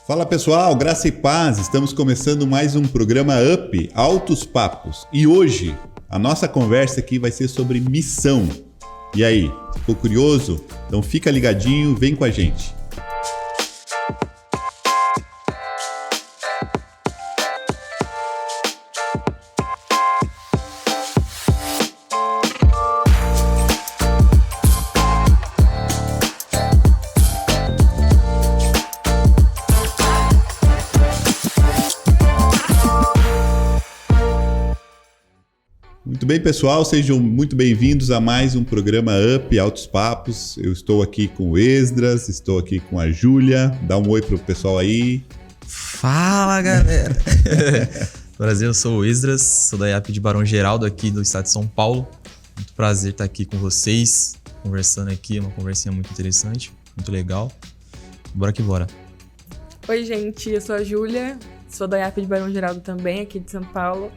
Fala pessoal, graça e paz, estamos começando mais um programa Up, Altos Papos. E hoje a nossa conversa aqui vai ser sobre missão. E aí, ficou curioso? Então fica ligadinho, vem com a gente. Muito bem, pessoal, sejam muito bem-vindos a mais um programa Up, Altos Papos. Eu estou aqui com o Esdras, estou aqui com a Júlia. Dá um oi pro pessoal aí. Fala, galera! Prazer, eu sou o Esdras, sou da IAP de Barão Geraldo aqui do estado de São Paulo. Muito prazer estar aqui com vocês, conversando aqui, uma conversinha muito interessante, muito legal. Bora que bora. Oi, gente, eu sou a Júlia, sou da IAP de Barão Geraldo também, aqui de São Paulo.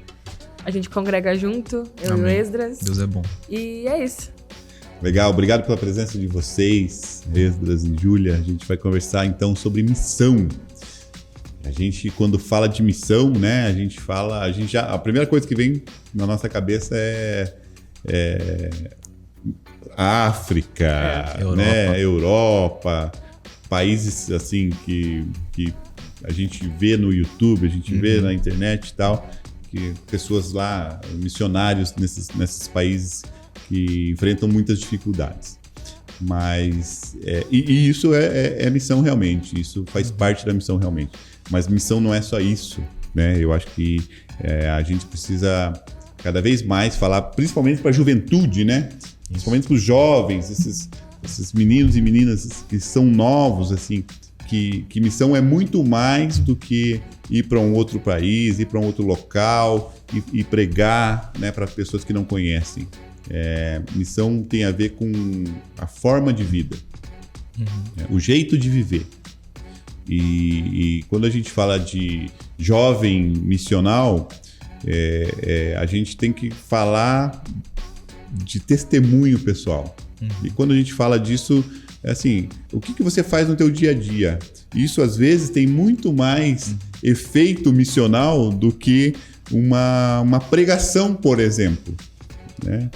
A gente congrega junto, eu Amém. e o Esdras. Deus é bom. E é isso. Legal, obrigado pela presença de vocês, Esdras e Júlia. A gente vai conversar então sobre missão. A gente, quando fala de missão, né, a primeira coisa que vem na nossa cabeça é África, né, Europa, países assim que a gente vê no YouTube, a gente vê na internet e tal, que pessoas lá, missionários nesses países que enfrentam muitas dificuldades. Mas, isso é missão realmente, isso faz parte da missão realmente. Mas missão não é só isso, né? Eu acho que a gente precisa cada vez mais falar, principalmente para a juventude, né? Principalmente para os jovens, esses meninos e meninas que são novos, assim, que missão é muito mais do que ir para um outro país, ir para um outro local e pregar, né, para pessoas que não conhecem. Missão tem a ver com a forma de vida, o jeito de viver. E quando a gente fala de jovem missional, a gente tem que falar de testemunho pessoal. E quando a gente fala disso, assim, o que você faz no teu dia a dia? Isso, às vezes, tem muito mais efeito missional do que uma pregação, por exemplo, né?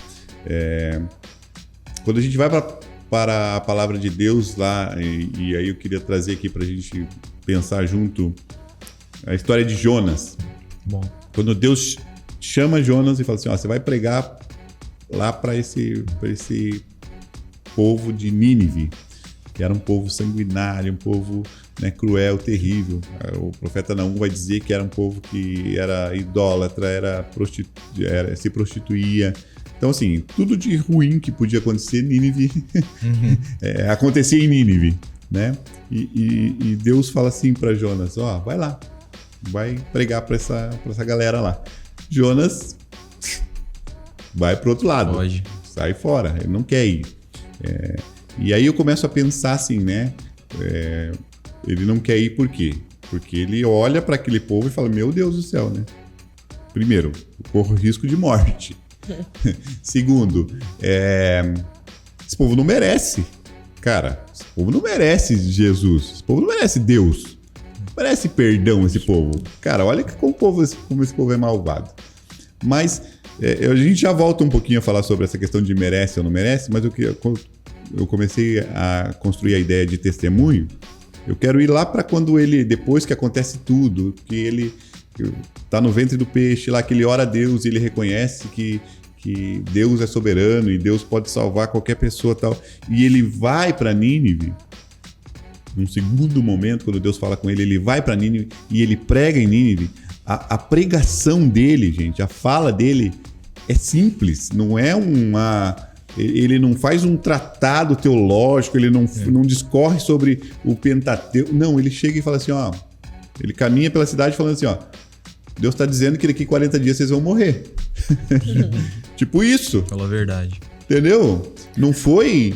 Quando a gente vai para a palavra de Deus lá, e aí eu queria trazer aqui para a gente pensar junto a história de Jonas. Bom. Quando Deus chama Jonas e fala assim, ó, você vai pregar lá para esse povo de Nínive, que era um povo sanguinário, um povo, né, cruel, terrível. O profeta Naum vai dizer que era um povo que era idólatra, se prostituía. Então, assim, tudo de ruim que podia acontecer em Nínive, acontecia em Nínive, né? E Deus fala assim para Jonas, ó, vai lá, vai pregar para essa galera lá. Jonas vai pro outro lado, Pode. Sai fora, ele não quer ir. E aí eu começo a pensar assim, né? Ele não quer ir por quê? Porque ele olha para aquele povo e fala, meu Deus do céu, né? Primeiro, eu corro risco de morte. Segundo, esse povo não merece. Cara, esse povo não merece Jesus. Esse povo não merece Deus. Não merece perdão esse povo. Cara, olha como esse povo é malvado. Mas a gente já volta um pouquinho a falar sobre essa questão de merece ou não merece, mas eu comecei a construir a ideia de testemunho. Eu quero ir lá para quando depois que acontece tudo, que ele tá no ventre do peixe lá, que ele ora a Deus e ele reconhece que Deus é soberano e Deus pode salvar qualquer pessoa e tal. E ele vai para Nínive. Num segundo momento, quando Deus fala com ele, ele vai para Nínive e ele prega em Nínive. A pregação dele, gente, a fala dele é simples, não é ele não faz um tratado teológico, ele não discorre sobre o Pentateuco. Não, ele chega e fala assim, ó, ele caminha pela cidade falando assim, ó, Deus está dizendo que daqui 40 dias vocês vão morrer. Tipo isso. Falou a verdade. Entendeu? Não foi...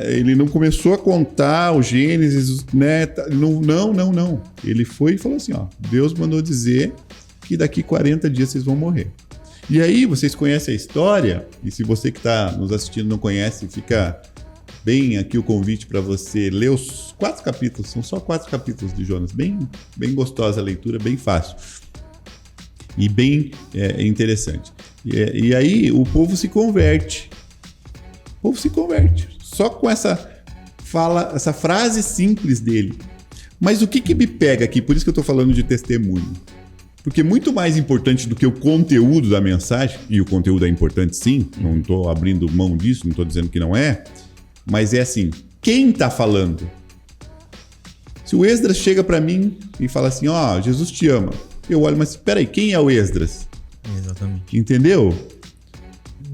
ele não começou a contar o Gênesis, né? Não. Ele foi e falou assim, ó, Deus mandou dizer que daqui 40 dias vocês vão morrer. E aí, vocês conhecem a história, e se você que está nos assistindo não conhece, fica bem aqui o convite para você ler os 4 capítulos, são só 4 capítulos de Jonas, bem gostosa a leitura, bem fácil e bem interessante. E aí o povo se converte. O povo se converte. Só com essa frase simples dele. Mas o que me pega aqui? Por isso que eu estou falando de testemunho. Porque muito mais importante do que o conteúdo da mensagem, e o conteúdo é importante sim, não estou abrindo mão disso, não estou dizendo que não é, mas é assim, quem está falando? Se o Esdras chega para mim e fala assim, Jesus te ama, eu olho, mas espera aí, quem é o Esdras? Exatamente. Entendeu?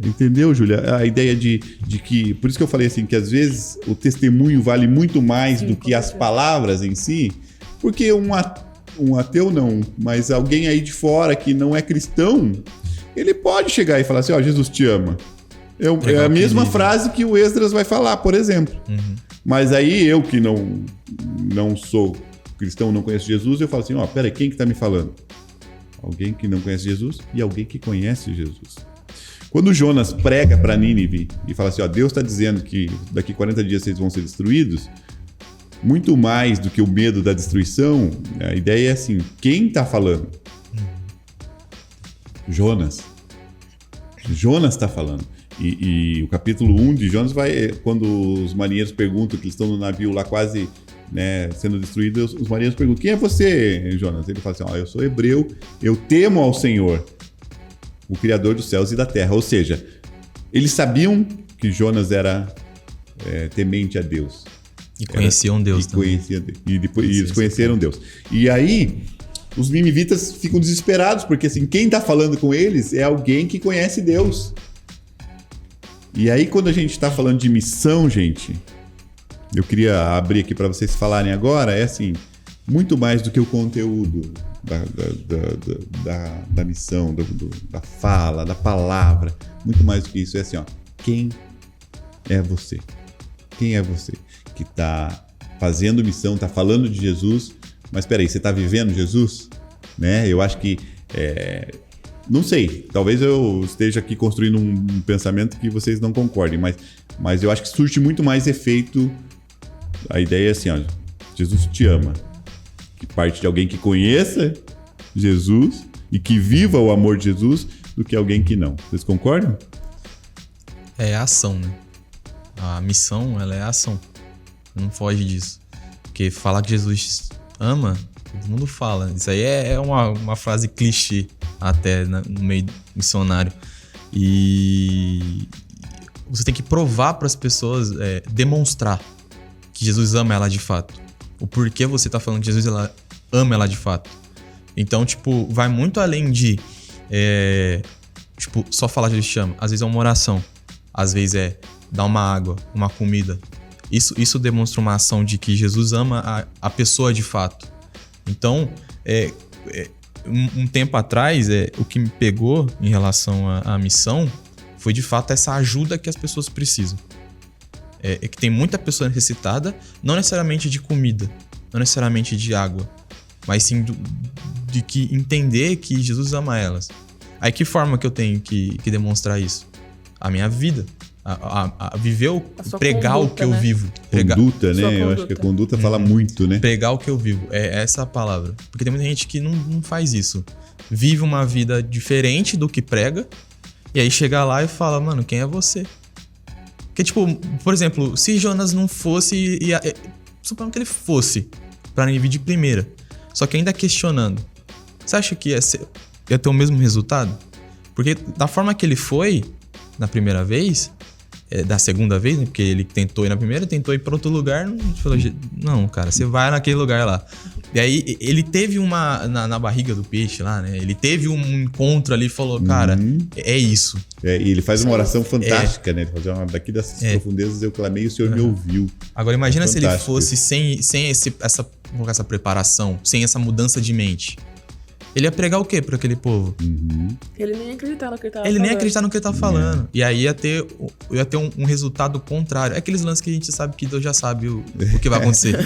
Entendeu, Júlia? A ideia de que... Por isso que eu falei assim, que às vezes o testemunho vale muito mais do que as palavras em si, porque um ateu não, mas alguém aí de fora que não é cristão, ele pode chegar e falar assim, Jesus te ama. É a mesma frase que o Esdras vai falar, por exemplo. Uhum. Mas aí eu que não sou cristão, não conheço Jesus, eu falo assim, peraí, quem que tá me falando? Alguém que não conhece Jesus e alguém que conhece Jesus. Quando Jonas prega para Nínive e fala assim, Deus está dizendo que daqui 40 dias vocês vão ser destruídos, muito mais do que o medo da destruição, a ideia é assim, quem está falando? Jonas. Jonas está falando. E o capítulo 1 de Jonas vai, quando os marinheiros perguntam que eles estão no navio lá quase sendo destruídos, os marinheiros perguntam, quem é você, Jonas? Ele fala assim, eu sou hebreu, eu temo ao Senhor, o Criador dos céus e da terra. Ou seja, eles sabiam que Jonas era temente a Deus. E conheciam Deus também. E eles conheceram Deus. E aí, os ninivitas ficam desesperados, porque assim, quem está falando com eles é alguém que conhece Deus. E aí, quando a gente está falando de missão, gente, eu queria abrir aqui para vocês falarem agora, é assim, muito mais do que o conteúdo da missão, da fala, da palavra, muito mais do que isso, é assim, quem é você? Quem é você que está fazendo missão, está falando de Jesus, mas espera aí, você está vivendo Jesus? Né? Eu acho que, não sei, talvez eu esteja aqui construindo um pensamento que vocês não concordem, mas eu acho que surte muito mais efeito. A ideia é assim, Jesus te ama, que parte de alguém que conheça Jesus e que viva o amor de Jesus do que alguém que não. Vocês concordam? É a ação, né? A missão, ela é a ação. Não foge disso. Porque falar que Jesus ama, todo mundo fala. Isso aí é uma frase clichê até no meio missionário. E você tem que provar para as pessoas, demonstrar que Jesus ama ela de fato. O porquê você tá falando que Jesus ama ela de fato. Então, vai muito além de só falar que Jesus te ama. Às vezes é uma oração. Às vezes é dar uma água, uma comida. Isso demonstra uma ação de que Jesus ama a pessoa de fato. Então, um tempo atrás, o que me pegou em relação à missão foi de fato essa ajuda que as pessoas precisam. Que tem muita pessoa necessitada, não necessariamente de comida, não necessariamente de água, mas sim de que entender que Jesus ama elas. Aí que forma que eu tenho que demonstrar isso? A minha vida, a viver, pregar conduta, o que eu vivo. Conduta, né? Eu acho que a conduta fala muito, né? Pregar o que eu vivo, é essa a palavra. Porque tem muita gente que não faz isso. Vive uma vida diferente do que prega, e aí chega lá e fala, mano, quem é você? Porque, por exemplo, se Jonas não fosse... Supondo que ele fosse para Nínive de primeira, só que ainda questionando, você acha que ia ter o mesmo resultado? Porque da forma que ele foi na primeira vez, da segunda vez, né? Porque ele tentou ir na primeira, tentou ir para outro lugar, falou, não, cara, você vai naquele lugar lá. E aí ele teve na barriga do peixe lá, né? Ele teve um encontro ali e falou, cara, é isso. E ele faz uma oração fantástica, né? Ele fala, daqui das profundezas eu clamei e o Senhor me ouviu. Agora imagina se ele fosse sem essa preparação, sem essa mudança de mente. Ele ia pregar o quê para aquele povo? Ele nem ia acreditar no que ele tava falando. Ele nem ia acreditar no que ele tava falando. E aí ia ter um resultado contrário. É aqueles lances que a gente sabe que Deus já sabe o que vai acontecer.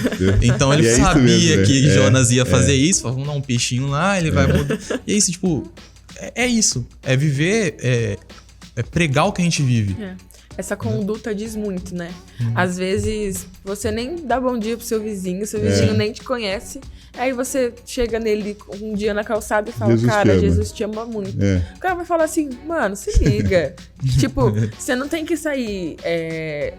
Então ele sabia que Jonas ia fazer isso. Falou, vamos dar um peixinho lá, ele vai mudar. E é isso, é isso. É viver, é pregar o que a gente vive. Essa conduta diz muito, né? Às vezes, você nem dá bom dia pro seu vizinho nem te conhece. Aí você chega nele um dia na calçada e fala, Jesus cara, te ama. Jesus te ama muito. É. O cara vai falar assim, mano, se liga. Tipo, você não tem que sair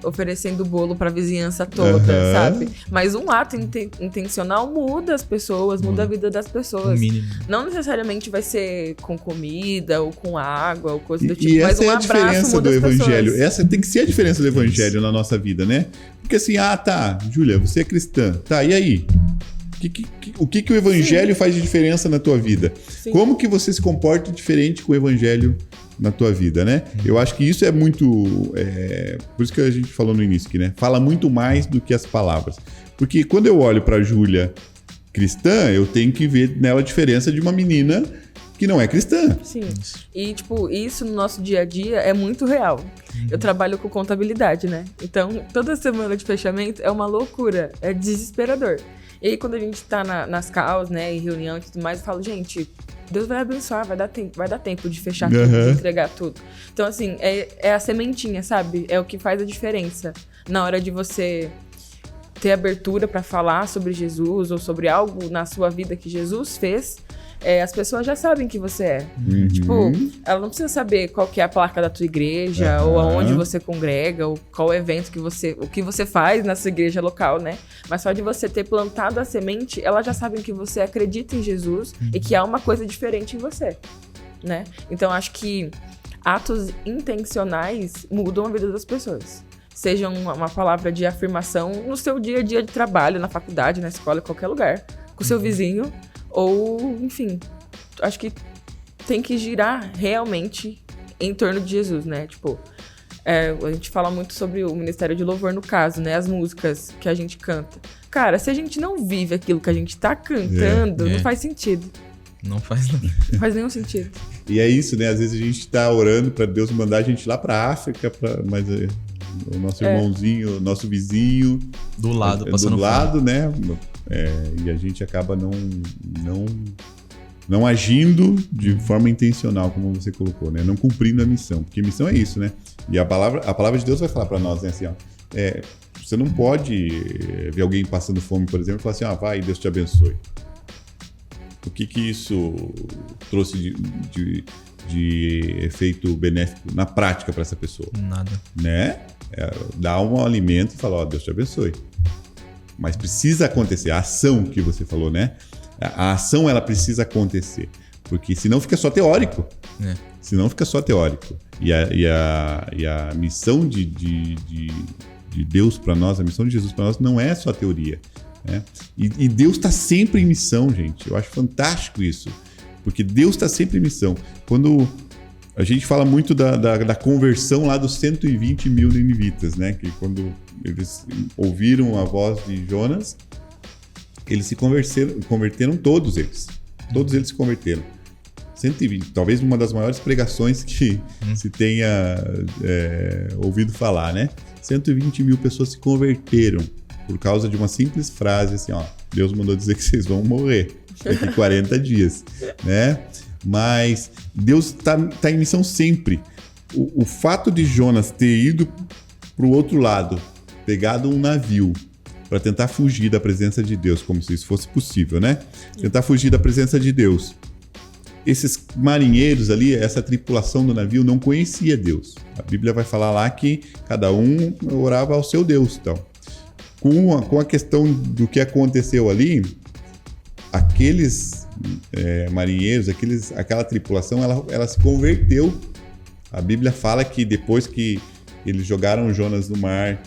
oferecendo bolo pra vizinhança toda, sabe? Mas um ato intencional muda as pessoas, muda a vida das pessoas. O mínimo. Não necessariamente vai ser com comida ou com água ou coisa do tipo, E mas essa um é a abraço diferença muda do as evangelho. pessoas. Essa tem que ser a diferença do evangelho na nossa vida, né? Porque assim, tá, Júlia, você é cristã. Tá, e aí? O que o evangelho faz de diferença na tua vida? Sim. Como que você se comporta diferente com o evangelho na tua vida, né? Eu acho que isso é muito... por isso que a gente falou no início aqui, né? Fala muito mais do que as palavras. Porque quando eu olho pra Júlia cristã, eu tenho que ver nela a diferença de uma menina que não é cristã. Sim. E, tipo, isso no nosso dia a dia é muito real. Eu trabalho com contabilidade, né? Então, toda semana de fechamento é uma loucura, é desesperador. E aí, quando a gente tá nas causas, né, em reunião e tudo mais, eu falo, gente, Deus vai abençoar, vai dar tempo de fechar tudo, de entregar tudo. Então, assim, é a sementinha, sabe? É o que faz a diferença na hora de você ter abertura pra falar sobre Jesus ou sobre algo na sua vida que Jesus fez. As pessoas já sabem que você é. Tipo, ela não precisa saber qual que é a placa da tua igreja, ou aonde você congrega, ou qual evento o que você faz nessa igreja local, né? Mas só de você ter plantado a semente, elas já sabem que você acredita em Jesus e que há uma coisa diferente em você, né? Então, acho que atos intencionais mudam a vida das pessoas. Seja uma palavra de afirmação no seu dia a dia de trabalho, na faculdade, na escola, em qualquer lugar, com o seu vizinho. Ou, enfim, acho que tem que girar realmente em torno de Jesus, né? Tipo, a gente fala muito sobre o Ministério de Louvor, no caso, né? As músicas que a gente canta. Cara, se a gente não vive aquilo que a gente tá cantando, não faz sentido. Não faz não. Não faz nenhum sentido. E é isso, né? Às vezes a gente tá orando pra Deus mandar a gente lá pra África, mas o nosso irmãozinho, o nosso vizinho... Do lado, passando do lado, né? E a gente acaba não agindo de forma intencional, como você colocou, né? Não cumprindo a missão. Porque missão é isso, né? E a palavra de Deus vai falar pra nós, né? Assim, ó, você não pode ver alguém passando fome, por exemplo, e falar assim, vai, Deus te abençoe. O que isso trouxe de efeito benéfico na prática para essa pessoa? Nada. Né? Dá um alimento e fala, Deus te abençoe. Mas precisa acontecer. A ação que você falou, né? A ação, ela precisa acontecer. Porque senão fica só teórico. Senão fica só teórico. E a missão de Deus para nós, a missão de Jesus para nós não é só teoria. Né? E Deus está sempre em missão, gente. Eu acho fantástico isso. Porque Deus está sempre em missão. Quando a gente fala muito da conversão lá dos 120 mil ninivitas, né? Que quando eles ouviram a voz de Jonas, eles se converteram todos eles. Todos eles se converteram. 120, talvez uma das maiores pregações que se tenha ouvido falar, né? 120 mil pessoas se converteram por causa de uma simples frase, assim, Deus mandou dizer que vocês vão morrer daqui 40 dias, né? Mas Deus tá em missão sempre. O fato de Jonas ter ido pro outro lado, pegado um navio para tentar fugir da presença de Deus, como se isso fosse possível, né? Tentar fugir da presença de Deus. Esses marinheiros ali, essa tripulação do navio não conhecia Deus. A Bíblia vai falar lá que cada um orava ao seu Deus. Então, com a questão do que aconteceu ali, aqueles marinheiros, aquela tripulação, ela se converteu. A Bíblia fala que depois que eles jogaram Jonas no mar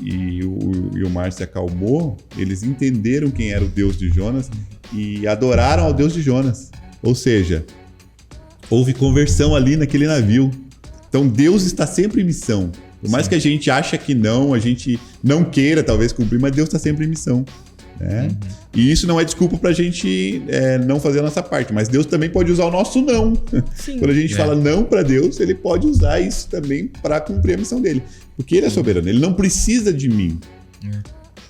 e o mar se acalmou, eles entenderam quem era o Deus de Jonas e adoraram ao Deus de Jonas. Ou seja, houve conversão ali naquele navio. Então Deus está sempre em missão. Por mais que a gente ache que não, a gente não queira talvez cumprir, mas Deus está sempre em missão. Né? E isso não é desculpa pra gente não fazer a nossa parte, mas Deus também pode usar o nosso não. Sim. Quando a gente fala não pra Deus, ele pode usar isso também para cumprir a missão dele, porque ele é soberano, ele não precisa de mim,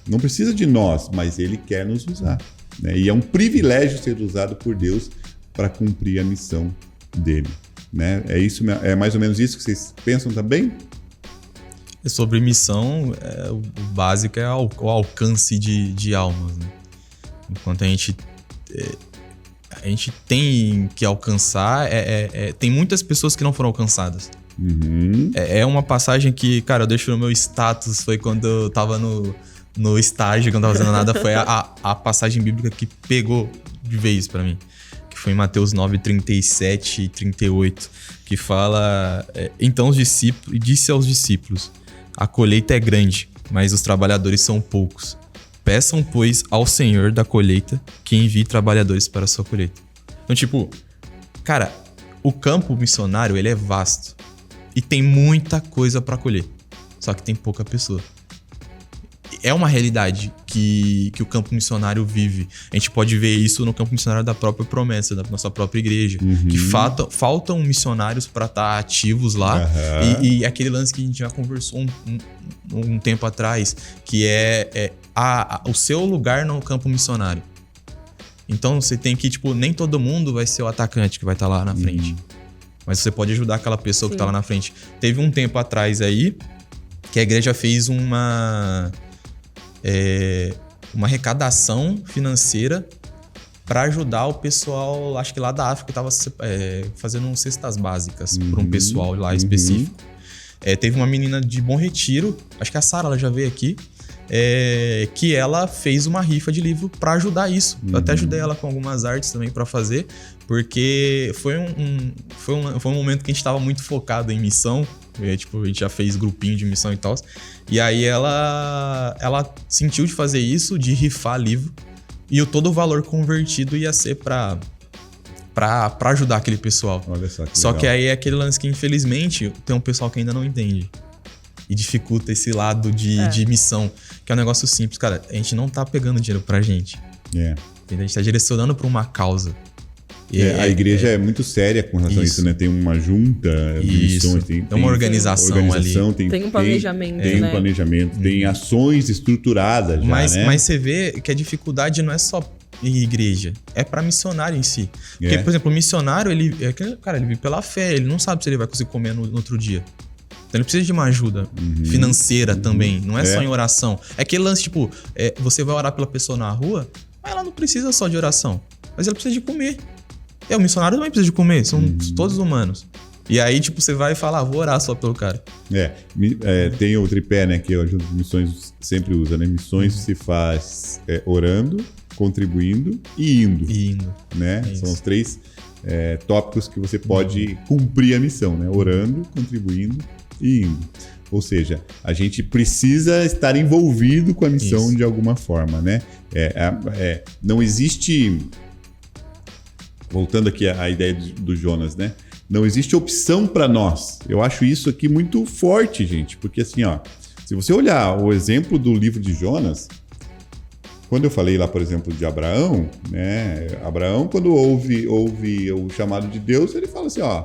não precisa de nós, mas ele quer nos usar, né? E é um privilégio ser usado por Deus para cumprir a missão dele, né? É mais ou menos isso que vocês pensam também? Sobre missão, o básico é o alcance de almas, né? Enquanto a gente tem que alcançar, tem muitas pessoas que não foram alcançadas. Uhum. É uma passagem que, cara, eu deixo no meu status, foi quando eu tava no estágio, que eu não tava fazendo nada, foi a passagem bíblica que pegou de vez pra mim. Que foi em Mateus 9, 37 e 38, que fala... Então os discípulos, disse aos discípulos, a colheita é grande, mas os trabalhadores são poucos. Peçam, pois, ao Senhor da colheita que envie trabalhadores para a sua colheita. Então, tipo, cara, o campo missionário, ele é vasto. E tem muita coisa pra colher. Só que tem pouca pessoa. É uma realidade que o campo missionário vive. A gente pode ver isso no campo missionário da própria promessa, da nossa própria igreja. Uhum. Que faltam missionários para estar ativos lá. Uhum. E aquele lance que a gente já conversou um tempo atrás, que é o seu lugar no campo missionário. Então você tem que, tipo, nem todo mundo vai ser o atacante que vai estar lá na frente. Uhum. Mas você pode ajudar aquela pessoa que tá lá na frente. Teve um tempo atrás aí que a igreja fez uma arrecadação financeira para ajudar o pessoal, acho que lá da África, que tava fazendo cestas básicas para um pessoal lá específico. Teve uma menina de Bom Retiro, acho que a Sara, ela já veio aqui, que ela fez uma rifa de livro para ajudar isso. Eu até ajudei ela com algumas artes também para fazer, porque foi um momento que a gente estava muito focado em missão. Tipo, a gente já fez grupinho de missão e tal. E aí ela sentiu de fazer isso, de rifar livro, e todo o valor convertido ia ser para ajudar aquele pessoal. Olha só que Só legal. que aí é aquele lance que, infelizmente, tem um pessoal que ainda não entende. E dificulta esse lado de missão, que é um negócio simples. Cara, a gente não tá pegando dinheiro pra gente. É. A gente tá direcionando pra uma causa. A igreja é muito séria com relação a isso, né? Tem uma junta de missões, tem uma organização ali. Tem um planejamento, tem né? um planejamento, tem ações estruturadas já, mas, né? mas você vê que a dificuldade não é só em igreja, é para missionário em si. Porque, por exemplo, o missionário, ele vive pela fé, ele não sabe se ele vai conseguir comer no outro dia. Então ele precisa de uma ajuda financeira também, não é só em oração. É aquele lance, tipo, você vai orar pela pessoa na rua, mas ela não precisa só de oração, mas ela precisa de comer. O missionário também precisa de comer, são todos humanos. E aí, tipo, você vai falar, vou orar só pelo cara. Tem o tripé, né, que as missões sempre usa, né? Missões se faz orando, contribuindo e indo. Né? São os 3 tópicos que você pode cumprir a missão, né? Orando, contribuindo e indo. Ou seja, a gente precisa estar envolvido com a missão de alguma forma, né? Não existe... Voltando aqui à ideia do Jonas, né? Não existe opção para nós. Eu acho isso aqui muito forte, gente. Porque assim, ó, se você olhar o exemplo do livro de Jonas, quando eu falei lá, por exemplo, de Abraão, né? Abraão, quando ouve o chamado de Deus, ele fala assim, ó,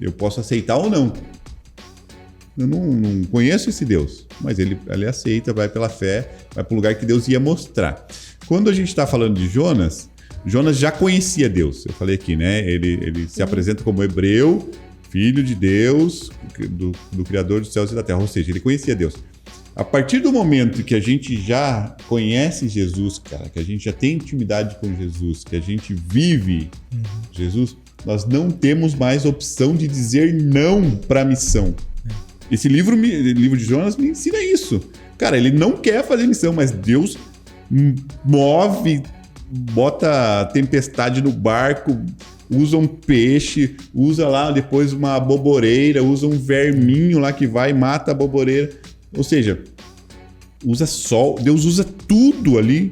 eu posso aceitar ou não. Eu não conheço esse Deus, mas ele aceita, vai pela fé, vai para o lugar que Deus ia mostrar. Quando a gente está falando de Jonas já conhecia Deus. Eu falei aqui, né? Ele se apresenta como hebreu, filho de Deus, do Criador dos céus e da terra. Ou seja, ele conhecia Deus. A partir do momento que a gente já conhece Jesus, cara, que a gente já tem intimidade com Jesus, que a gente vive Jesus, nós não temos mais opção de dizer não para a missão. Esse livro de Jonas me ensina isso. Cara, ele não quer fazer missão, mas Deus move, bota tempestade no barco, usa um peixe, usa lá depois uma boboreira, usa um verminho lá que vai e mata a boboreira. Ou seja, usa sol, Deus usa tudo ali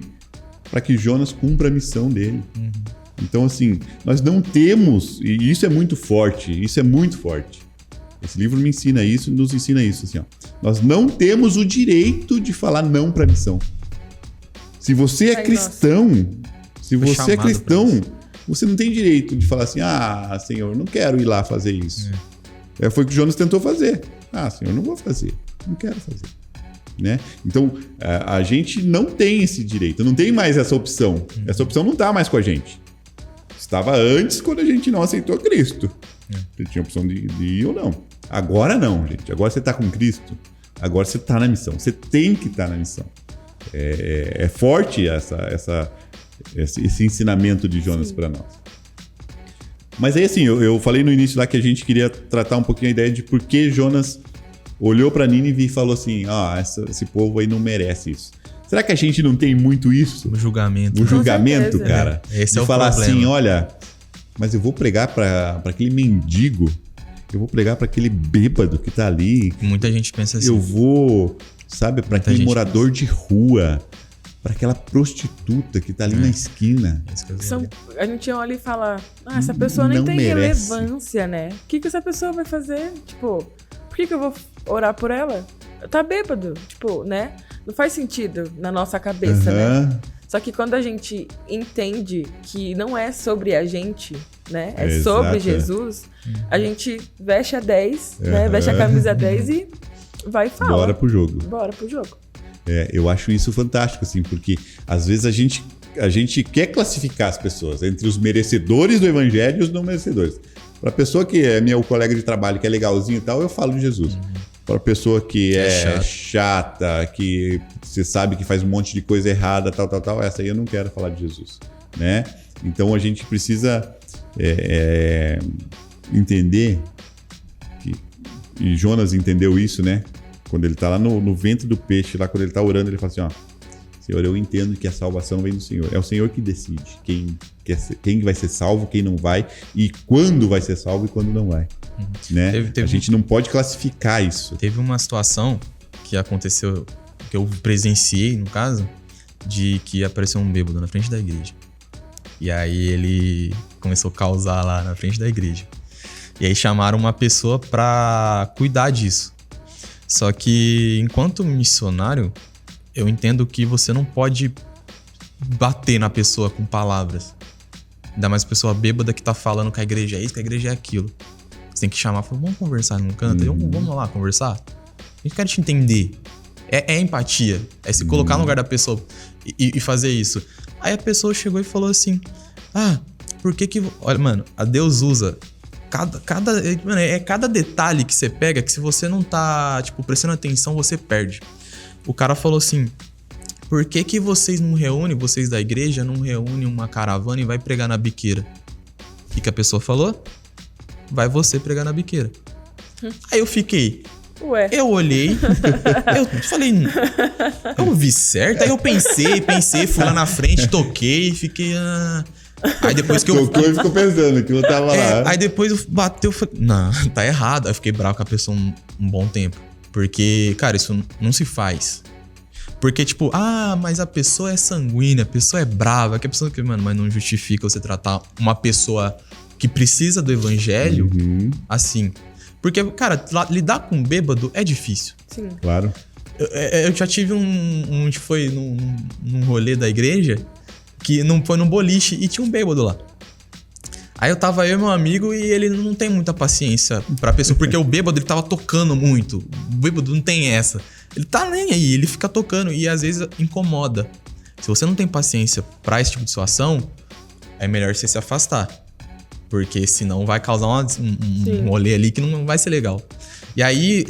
para que Jonas cumpra a missão dele. Então, assim, nós não temos, e isso é muito forte. Esse livro me ensina isso, nos ensina isso, assim, ó. Nós não temos o direito de falar não para a missão. Se você é cristão, você não tem direito de falar assim, Senhor, não quero ir lá fazer isso. Foi o que Jonas tentou fazer. Senhor, não vou fazer, não quero fazer. Né? Então, a gente não tem esse direito, não tem mais essa opção. Essa opção não está mais com a gente. Estava antes, quando a gente não aceitou Cristo. Ele tinha a opção de ir ou não. Agora não, gente. Agora você está com Cristo. Agora você está na missão. Você tem que estar na missão. É forte esse ensinamento de Jonas para nós. Mas aí, assim, eu falei no início lá que a gente queria tratar um pouquinho a ideia de por que Jonas olhou para Nínive e falou assim, esse povo aí não merece isso. Será que a gente não tem muito isso? O julgamento. O julgamento, certeza. cara. Esse é o falar problema. assim, olha, mas eu vou pregar para aquele mendigo, eu vou pregar para aquele bêbado que tá ali, Muita gente pensa assim. eu vou, sabe, para aquele gente morador de rua, para aquela prostituta que tá ali na esquina. É isso que eu ia dizer. A gente olha e fala, essa pessoa nem Não tem merece. relevância, né? O que essa pessoa vai fazer? Tipo, por que eu vou orar por ela? Tá bêbado, tipo, né? Não faz sentido na nossa cabeça, né? Aham. Só que quando a gente entende que não é sobre a gente, né? É Exato, sobre é. Jesus, a gente veste a 10, né? Veste a camisa 10 e vai e fala. Bora pro jogo. Bora pro jogo. Eu acho isso fantástico, assim, porque às vezes a gente quer classificar as pessoas entre os merecedores do evangelho e os não merecedores. Para a pessoa que é meu colega de trabalho, que é legalzinho e tal, eu falo de Jesus. Para a pessoa que é chata, que você sabe que faz um monte de coisa errada, tal, essa aí eu não quero falar de Jesus, né? Então a gente precisa entender que, e Jonas entendeu isso, né? Quando ele está lá no ventre do peixe, lá quando ele está orando, ele fala assim, Senhor, eu entendo que a salvação vem do Senhor. É o Senhor que decide quem vai ser salvo, quem não vai, e quando vai ser salvo e quando não vai. Né? A gente não pode classificar isso. Teve uma situação que aconteceu, que eu presenciei, no caso, de que apareceu um bêbado na frente da igreja. E aí ele começou a causar lá na frente da igreja. E aí chamaram uma pessoa pra cuidar disso. Só que, enquanto missionário, eu entendo que você não pode bater na pessoa com palavras. Ainda mais pessoa bêbada que tá falando que a igreja é isso, que a igreja é aquilo. Você tem que chamar, falar, vamos conversar num canto, vamos lá conversar. A gente quer te entender. É empatia, é se colocar no lugar da pessoa e fazer isso. Aí a pessoa chegou e falou assim, por que olha, mano, a Deus usa cada detalhe que você pega, que se você não tá, tipo, prestando atenção, você perde. O cara falou assim, por que vocês não reúnem, vocês da igreja, não reúnem uma caravana e vai pregar na biqueira? O que a pessoa falou? Vai você pregar na biqueira. Aí eu fiquei... Ué. Eu olhei, eu falei, eu vi certo? Aí eu pensei, fui lá na frente, toquei, fiquei... Aí depois que eu... Tocou e ficou pensando que eu tava lá. Aí depois eu bateu, falei, não, tá errado. Aí eu fiquei bravo com a pessoa um bom tempo. Porque, cara, isso não se faz. Porque, tipo, mas a pessoa é sanguínea, a pessoa é brava, que a pessoa que, mano, mas não justifica você tratar uma pessoa que precisa do evangelho assim. Porque, cara, lidar com um bêbado é difícil. Sim. Claro. Eu já tive um que foi num rolê da igreja, que não foi num boliche e tinha um bêbado lá. Aí eu e meu amigo e ele não tem muita paciência pra pessoa, porque o bêbado ele tava tocando muito. O bêbado não tem essa. Ele tá nem aí, ele fica tocando e às vezes incomoda. Se você não tem paciência pra esse tipo de situação, é melhor você se afastar. Porque senão vai causar um rolê ali que não vai ser legal. E aí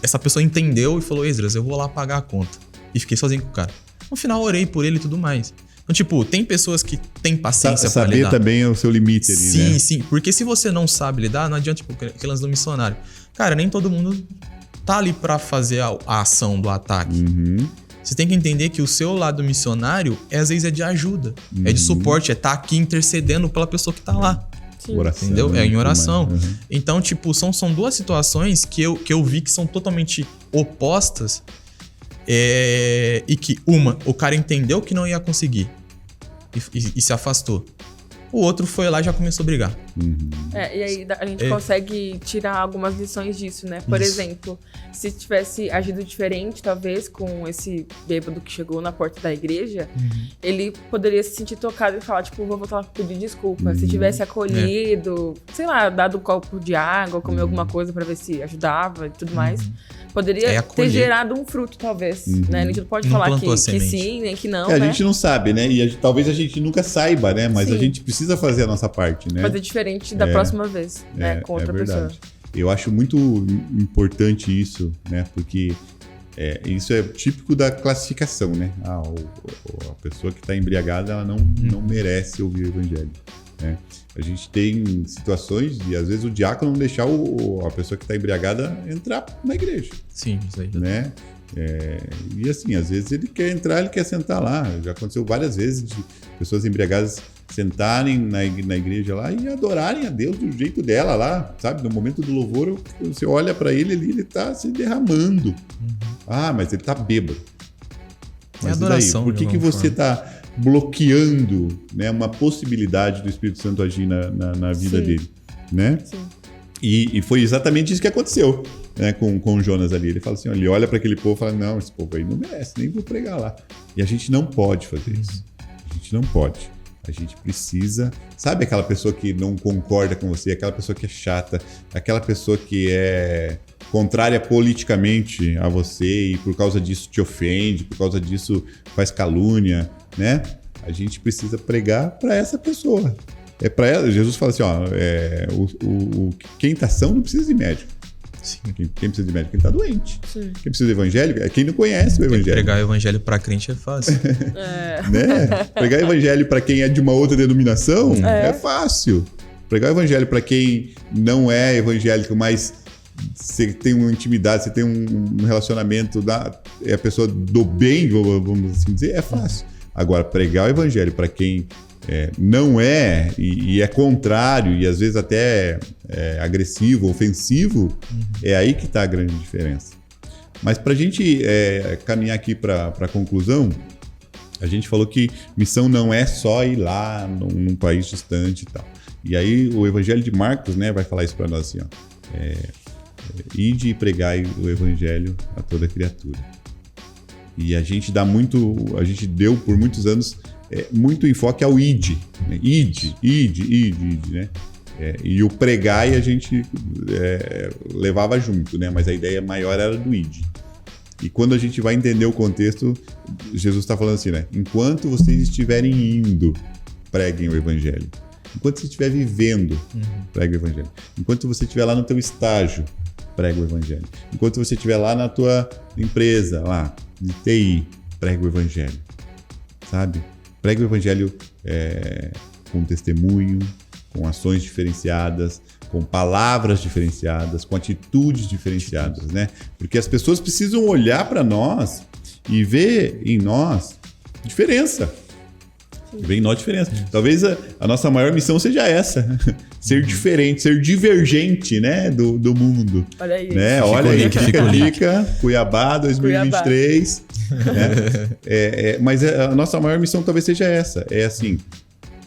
essa pessoa entendeu e falou, Esdras, eu vou lá pagar a conta. E fiquei sozinho com o cara. No final orei por ele e tudo mais. Então, tipo, tem pessoas que têm paciência pra lidar. Saber também o seu limite ali, sim, né? Sim. Porque se você não sabe lidar, não adianta, tipo, aquele lance do missionário. Cara, nem todo mundo tá ali pra fazer a ação do ataque. Você tem que entender que o seu lado missionário, às vezes, é de ajuda. É de suporte, é estar aqui intercedendo pela pessoa que tá lá. Sim. Oração, entendeu? É em oração. mais. Então, tipo, são duas situações que eu vi que são totalmente opostas. E que o cara entendeu que não ia conseguir e se afastou. O outro foi lá e já começou a brigar. E aí a gente consegue tirar algumas lições disso, né? Por exemplo, se tivesse agido diferente, talvez, com esse bêbado que chegou na porta da igreja, ele poderia se sentir tocado e falar, tipo, vou voltar lá pra pedir desculpa. Se tivesse acolhido, sei lá, dado um copo de água, comer alguma coisa pra ver se ajudava e tudo mais, poderia ter gerado um fruto, talvez, né? A gente não pode falar que sim, nem que não, A né? gente não sabe, né? E talvez a gente nunca saiba, né? Mas a gente precisa fazer a nossa parte, né? Fazer diferente da próxima vez, né? Com outra pessoa. Eu acho muito importante isso, né? Porque isso é típico da classificação, né? A pessoa que está embriagada, ela não merece ouvir o evangelho, né? A gente tem situações de, às vezes, o diácono não deixar a pessoa que está embriagada entrar na igreja. Sim, isso aí. Né? E assim, às vezes ele quer entrar, ele quer sentar lá. Já aconteceu várias vezes de pessoas embriagadas sentarem na igreja lá e adorarem a Deus do jeito dela lá, sabe? No momento do louvor, você olha para ele ali, ele tá se derramando. Mas ele tá bêbado. Mas adoração, daí, por que você tá bloqueando, né, uma possibilidade do Espírito Santo agir na vida dele, né? Sim. E foi exatamente isso que aconteceu, né, com o Jonas ali. Ele fala assim, ele olha para aquele povo e fala, não, esse povo aí não merece, nem vou pregar lá. E a gente não pode fazer isso. A gente não pode. A gente precisa... Sabe aquela pessoa que não concorda com você, aquela pessoa que é chata, aquela pessoa que é contrária politicamente a você e por causa disso te ofende, por causa disso faz calúnia, né? A gente precisa pregar para essa pessoa. Para ela, Jesus fala assim, quem está são não precisa de médico. Sim. Quem precisa de médico? Quem está doente. Sim. Quem precisa de evangelho é quem não conhece o evangelho. Pregar o evangelho para crente é fácil. Né? Pregar o evangelho para quem é de uma outra denominação é fácil. Pregar o evangelho para quem não é evangélico, mas você tem uma intimidade, você tem um relacionamento, é a pessoa do bem, vamos assim dizer, é fácil. Agora, pregar o evangelho para quem não é e é contrário e às vezes até agressivo, ofensivo, é aí que está a grande diferença. Mas para a gente caminhar aqui para a conclusão, a gente falou que missão não é só ir lá num país distante e tal. E aí o Evangelho de Marcos, né, vai falar isso para nós assim, ide e pregai o Evangelho a toda criatura. E a gente deu por muitos anos muito enfoque ao id, né? Ide, né? E o pregai a gente levava junto, né? Mas a ideia maior era do id. E quando a gente vai entender o contexto, Jesus está falando assim, né? Enquanto vocês estiverem indo, preguem o evangelho. Enquanto você estiver vivendo, pregue o evangelho. Enquanto você estiver lá no teu estágio, pregue o evangelho. Enquanto você estiver lá na tua empresa, lá, de TI, pregue o evangelho. Sabe? Pregue o evangelho com testemunho, com ações diferenciadas, com palavras diferenciadas, com atitudes diferenciadas, né? Porque as pessoas precisam olhar para nós e ver em nós diferença. Ver em nós diferença. Talvez a nossa maior missão seja essa. Ser diferente, ser divergente, né? Do mundo. Olha aí. Né? Olha aí, fica a dica. Cuiabá 2023. Né? Mas a nossa maior missão talvez seja essa. É assim,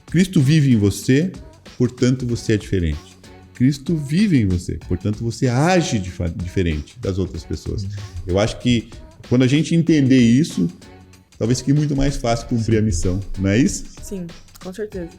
Cristo vive em você, portanto você é diferente. Cristo vive em você, portanto você age diferente das outras pessoas. Eu acho que quando a gente entender isso, talvez fique muito mais fácil cumprir a missão, não é isso? Sim, com certeza.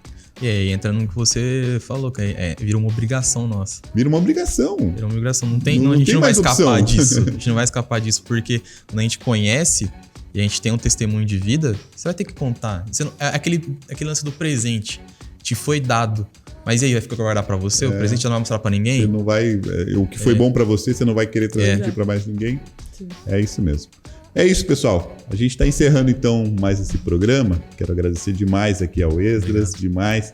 E aí, entra no que você falou, que vira uma obrigação nossa. Vira uma obrigação. Vira uma obrigação. A gente não vai escapar disso. A gente não vai escapar disso, porque quando a gente conhece e a gente tem um testemunho de vida, você vai ter que contar. Aquele lance do presente te foi dado. Mas e aí, vai ficar guardar pra você? O presente já não vai mostrar pra ninguém? Você não vai... o que foi bom pra você não vai querer transmitir pra mais ninguém? Sim. É isso mesmo. É isso, pessoal. A gente está encerrando, então, mais esse programa. Quero agradecer demais aqui ao Esdras, demais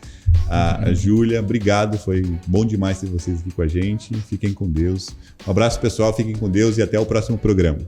a Júlia. Obrigado, foi bom demais ter vocês aqui com a gente. Fiquem com Deus. Um abraço, pessoal. Fiquem com Deus e até o próximo programa.